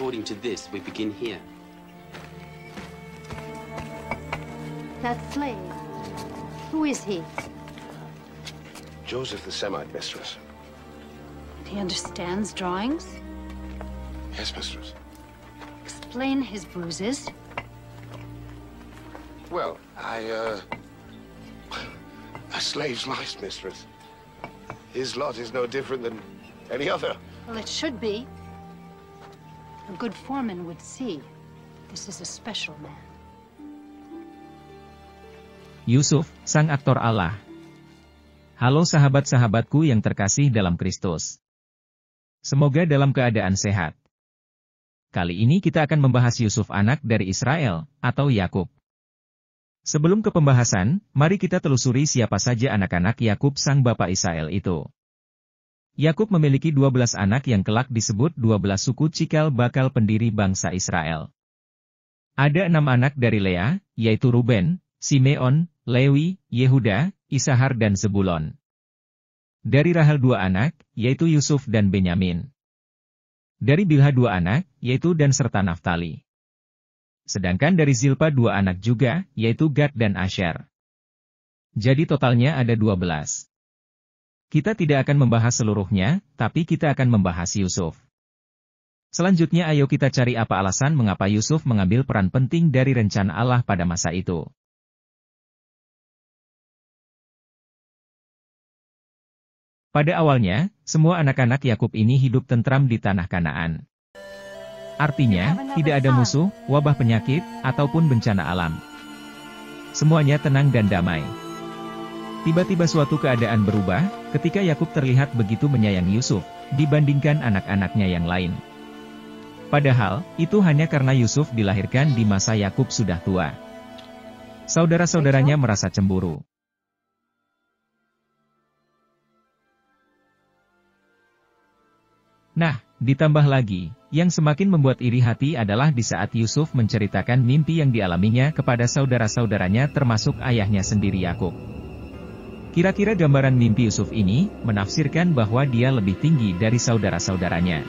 according to this, we begin here. That slave, who is he? Joseph the Semite, mistress. He understands drawings? Yes, mistress. Explain his bruises. Well, a slave's life, mistress. His lot is no different than any other. Well, it should be. A good foreman would see. This is a special man. Yusuf, sang aktor Allah. Halo sahabat-sahabatku yang terkasih dalam Kristus. Semoga dalam keadaan sehat. Kali ini kita akan membahas Yusuf anak dari Israel, atau Yakub. Sebelum ke pembahasan, mari kita telusuri siapa saja anak-anak Yakub sang bapak Israel itu. Yakub memiliki 12 anak yang kelak disebut 12 suku cikal bakal pendiri bangsa Israel. Ada 6 anak dari Lea, yaitu Ruben, Simeon, Lewi, Yehuda, Isahar dan Zebulon. Dari Rahel 2 anak, yaitu Yusuf dan Benyamin. Dari Bilha 2 anak, yaitu Dan serta Naftali. Sedangkan dari Zilpa 2 anak juga, yaitu Gad dan Asher. Jadi totalnya ada 12. Kita tidak akan membahas seluruhnya, tapi kita akan membahas Yusuf. Selanjutnya ayo kita cari apa alasan mengapa Yusuf mengambil peran penting dari rencana Allah pada masa itu. Pada awalnya, semua anak-anak Yakub ini hidup tentram di tanah Kanaan. Artinya, tidak ada musuh, wabah penyakit, ataupun bencana alam. Semuanya tenang dan damai. Tiba-tiba suatu keadaan berubah, ketika Yakub terlihat begitu menyayangi Yusuf, dibandingkan anak-anaknya yang lain. Padahal, itu hanya karena Yusuf dilahirkan di masa Yakub sudah tua. Saudara-saudaranya merasa cemburu. Nah, ditambah lagi, yang semakin membuat iri hati adalah di saat Yusuf menceritakan mimpi yang dialaminya kepada saudara-saudaranya termasuk ayahnya sendiri Yakub. Kira-kira gambaran mimpi Yusuf ini menafsirkan bahwa dia lebih tinggi dari saudara-saudaranya.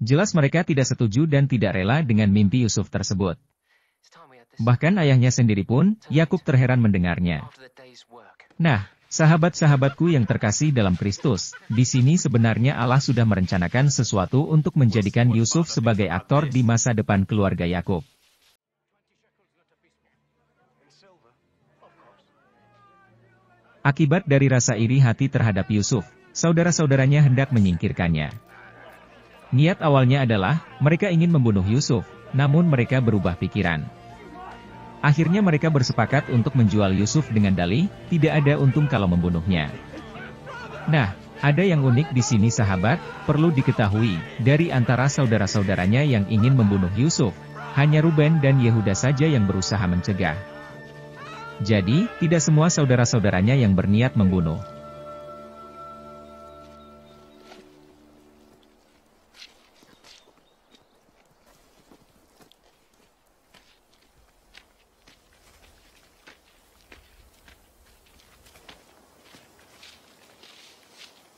Jelas mereka tidak setuju dan tidak rela dengan mimpi Yusuf tersebut. Bahkan ayahnya sendiri pun, Yakub terheran mendengarnya. Nah, sahabat-sahabatku yang terkasih dalam Kristus, di sini sebenarnya Allah sudah merencanakan sesuatu untuk menjadikan Yusuf sebagai aktor di masa depan keluarga Yakub. Akibat dari rasa iri hati terhadap Yusuf, saudara-saudaranya hendak menyingkirkannya. Niat awalnya adalah, mereka ingin membunuh Yusuf, namun mereka berubah pikiran. Akhirnya mereka bersepakat untuk menjual Yusuf dengan dalih, tidak ada untung kalau membunuhnya. Nah, ada yang unik di sini sahabat, perlu diketahui, dari antara saudara-saudaranya yang ingin membunuh Yusuf, hanya Ruben dan Yehuda saja yang berusaha mencegah. Jadi, tidak semua saudara-saudaranya yang berniat membunuh.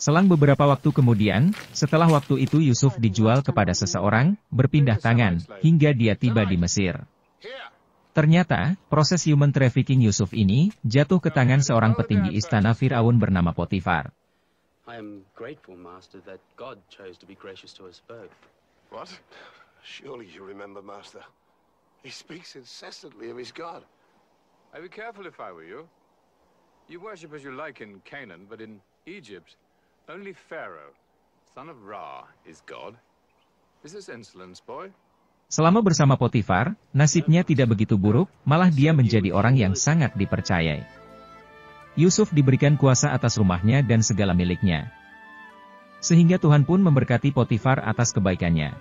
Selang beberapa waktu kemudian, setelah waktu itu Yusuf dijual kepada seseorang, berpindah tangan, hingga dia tiba di Mesir. Ternyata, proses human trafficking Yusuf ini, jatuh ke tangan seorang petinggi istana Firaun bernama Potifar. What? Surely you remember, Master. He speaks incessantly of his God. I'd be careful if I were you. You worship as you like in Canaan, but in Egypt, only Pharaoh, son of Ra, is God. Is this insolence, boy? Selama bersama Potifar, nasibnya tidak begitu buruk, malah dia menjadi orang yang sangat dipercayai. Yusuf diberikan kuasa atas rumahnya dan segala miliknya. Sehingga Tuhan pun memberkati Potifar atas kebaikannya.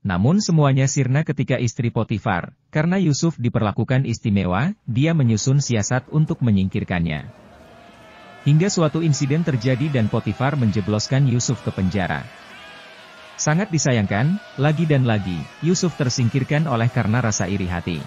Namun semuanya sirna ketika istri Potifar, karena Yusuf diperlakukan istimewa, dia menyusun siasat untuk menyingkirkannya. Hingga suatu insiden terjadi dan Potifar menjebloskan Yusuf ke penjara. Sangat disayangkan, lagi dan lagi, Yusuf tersingkirkan oleh karena rasa iri hati.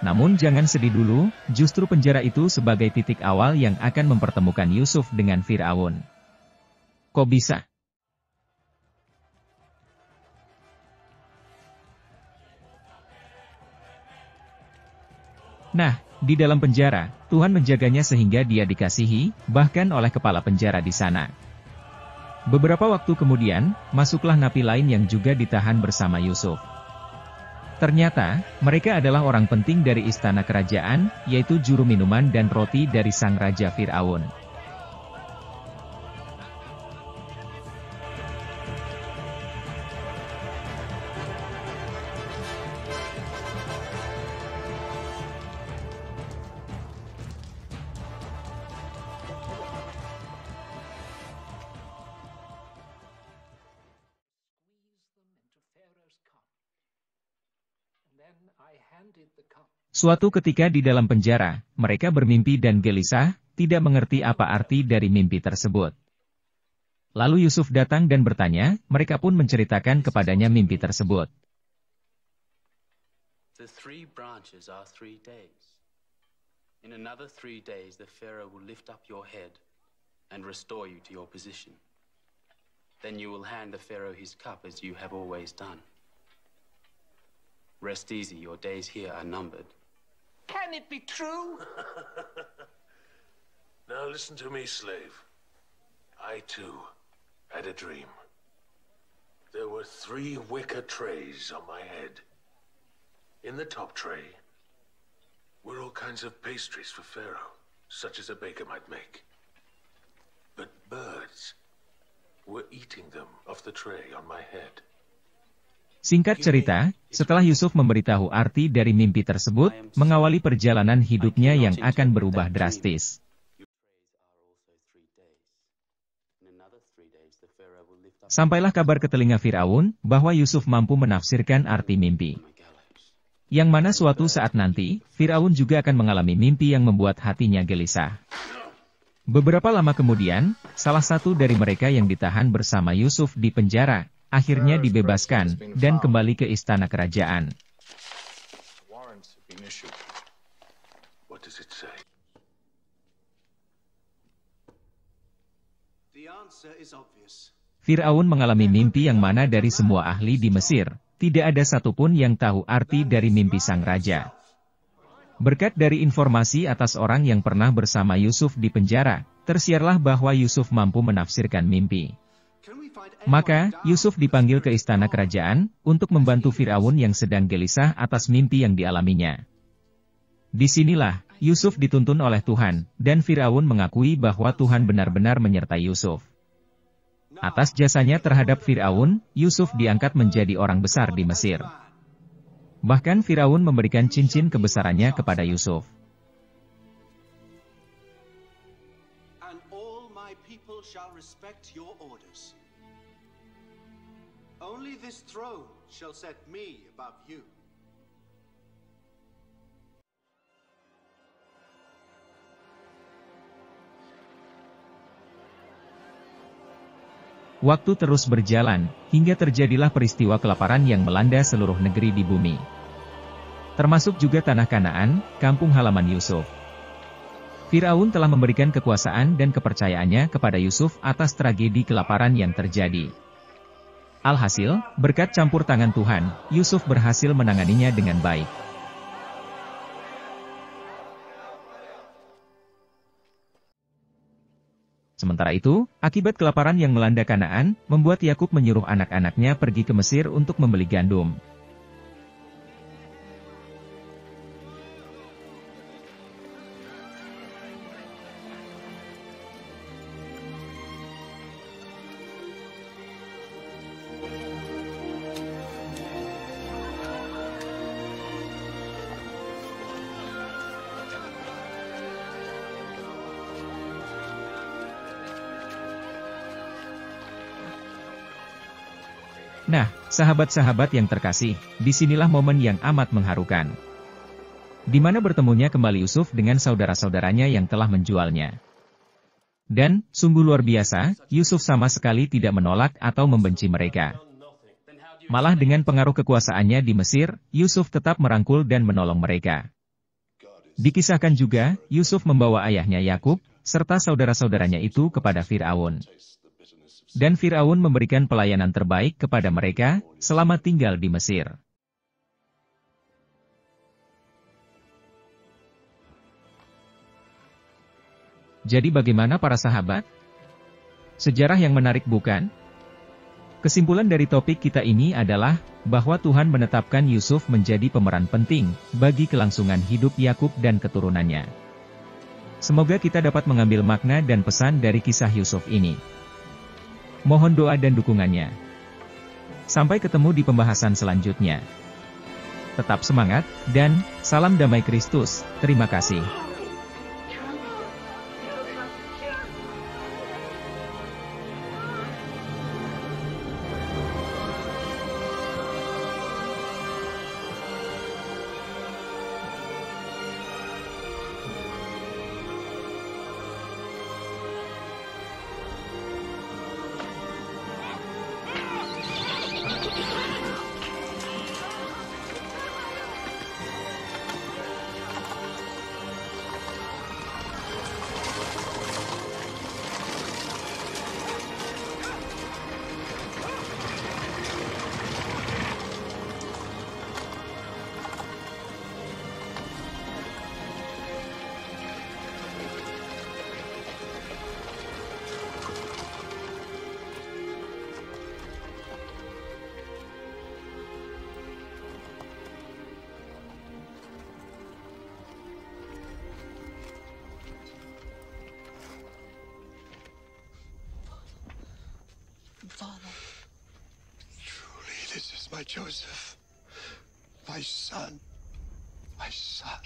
Namun jangan sedih dulu, justru penjara itu sebagai titik awal yang akan mempertemukan Yusuf dengan Firaun. Kok bisa? Nah, di dalam penjara, Tuhan menjaganya sehingga dia dikasihi, bahkan oleh kepala penjara di sana. Beberapa waktu kemudian, masuklah napi lain yang juga ditahan bersama Yusuf. Ternyata, mereka adalah orang penting dari istana kerajaan, yaitu juru minuman dan roti dari sang raja Firaun. Suatu ketika di dalam penjara, mereka bermimpi dan gelisah, tidak mengerti apa arti dari mimpi tersebut. Lalu Yusuf datang dan bertanya, mereka pun menceritakan kepadanya mimpi tersebut. The 3 branches are 3 days. In another 3 days the Pharaoh will lift up your head and restore you to your position. Then you will hand the Pharaoh his cup as you have always done. Rest easy, your days here are numbered. Can it be true? Now listen to me, slave. I too had a dream. There were 3 wicker trays on my head. In the top tray were all kinds of pastries for Pharaoh, such as a baker might make. But birds were eating them off the tray on my head. Singkat cerita, setelah Yusuf memberitahu arti dari mimpi tersebut, mengawali perjalanan hidupnya yang akan berubah drastis. Sampailah kabar ke telinga Firaun, bahwa Yusuf mampu menafsirkan arti mimpi. Yang mana suatu saat nanti, Firaun juga akan mengalami mimpi yang membuat hatinya gelisah. Beberapa lama kemudian, salah satu dari mereka yang ditahan bersama Yusuf di penjara, akhirnya dibebaskan, dan kembali ke istana kerajaan. Firaun mengalami mimpi yang mana dari semua ahli di Mesir, tidak ada satupun yang tahu arti dari mimpi sang raja. Berkat dari informasi atas orang yang pernah bersama Yusuf di penjara, tersiarlah bahwa Yusuf mampu menafsirkan mimpi. Maka, Yusuf dipanggil ke istana kerajaan, untuk membantu Firaun yang sedang gelisah atas mimpi yang dialaminya. Disinilah, Yusuf dituntun oleh Tuhan, dan Firaun mengakui bahwa Tuhan benar-benar menyertai Yusuf. Atas jasanya terhadap Firaun, Yusuf diangkat menjadi orang besar di Mesir. Bahkan Firaun memberikan cincin kebesarannya kepada Yusuf. Only this throne shall set me above you. Waktu terus berjalan, hingga terjadilah peristiwa kelaparan yang melanda seluruh negeri di bumi. Termasuk juga tanah Kanaan, kampung halaman Yusuf. Firaun telah memberikan kekuasaan dan kepercayaannya kepada Yusuf atas tragedi kelaparan yang terjadi. Alhasil, berkat campur tangan Tuhan, Yusuf berhasil menanganinya dengan baik. Sementara itu, akibat kelaparan yang melanda Kanaan, membuat Yakub menyuruh anak-anaknya pergi ke Mesir untuk membeli gandum. Nah, sahabat-sahabat yang terkasih, disinilah momen yang amat mengharukan. Di mana bertemunya kembali Yusuf dengan saudara-saudaranya yang telah menjualnya. Dan, sungguh luar biasa, Yusuf sama sekali tidak menolak atau membenci mereka. Malah dengan pengaruh kekuasaannya di Mesir, Yusuf tetap merangkul dan menolong mereka. Dikisahkan juga, Yusuf membawa ayahnya Yakub, serta saudara-saudaranya itu kepada Firaun. Dan Firaun memberikan pelayanan terbaik kepada mereka, selama tinggal di Mesir. Jadi bagaimana para sahabat? Sejarah yang menarik bukan? Kesimpulan dari topik kita ini adalah, bahwa Tuhan menetapkan Yusuf menjadi pemeran penting, bagi kelangsungan hidup Yakub dan keturunannya. Semoga kita dapat mengambil makna dan pesan dari kisah Yusuf ini. Mohon doa dan dukungannya. Sampai ketemu di pembahasan selanjutnya. Tetap semangat, dan salam damai Kristus. Terima kasih. Father. Truly, this is my Joseph, my son, my son.